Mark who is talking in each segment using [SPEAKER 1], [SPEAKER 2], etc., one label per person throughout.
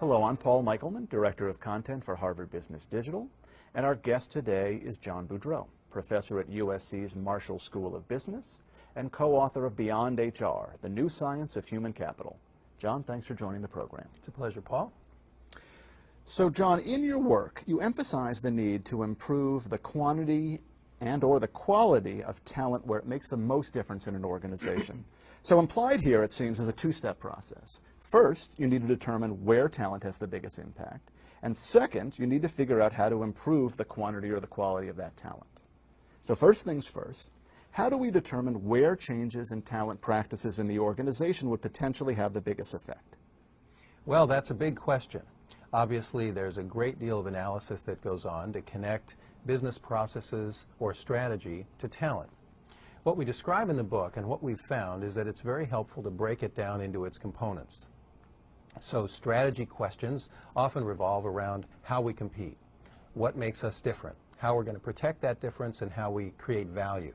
[SPEAKER 1] Hello, I'm Paul Michelman, Director of Content for Harvard Business Digital, and our guest today is John Boudreau, Professor at USC's Marshall School of Business and co-author of Beyond HR, The New Science of Human Capital. John, thanks for joining the program.
[SPEAKER 2] It's a pleasure, Paul.
[SPEAKER 1] So, John, in your work, you emphasize the need to improve the quantity and/or the quality of talent where it makes the most difference in an organization. So implied here, it seems, is a two-step process. First, you need to determine where talent has the biggest impact. And second, you need to figure out how to improve the quantity or the quality of that talent. So first things first, how do we determine where changes in talent practices in the organization would potentially have the biggest effect?
[SPEAKER 2] Well, that's a big question. Obviously, there's a great deal of analysis that goes on to connect business processes or strategy to talent. What we describe in the book and what we've found is that it's very helpful to break it down into its components. So strategy questions often revolve around how we compete, what makes us different, how we're going to protect that difference, and how we create value.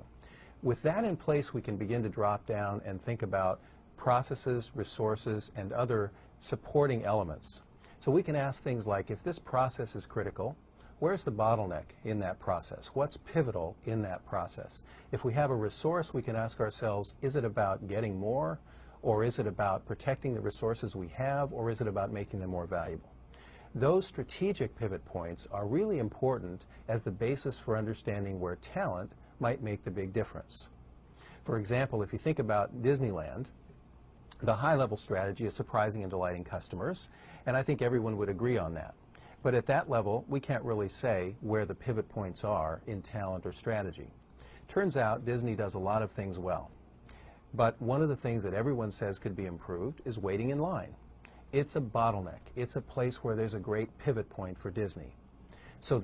[SPEAKER 2] With that in place, we can begin to drop down and think about processes, resources, and other supporting elements. So we can ask things like, if this process is critical, where's the bottleneck in that process? What's pivotal in that process? If we have a resource, we can ask ourselves, is it about getting more, or is it about protecting the resources we have, or is it about making them more valuable? Those strategic pivot points are really important as the basis for understanding where talent might make the big difference. For example, if you think about Disneyland, the high-level strategy is surprising and delighting customers, and I think everyone would agree on that. But at that level, we can't really say where the pivot points are in talent or strategy. Turns out Disney does a lot of things well. But one of the things that everyone says could be improved is waiting in line. It's a bottleneck. It's a place where there's a great pivot point for Disney. So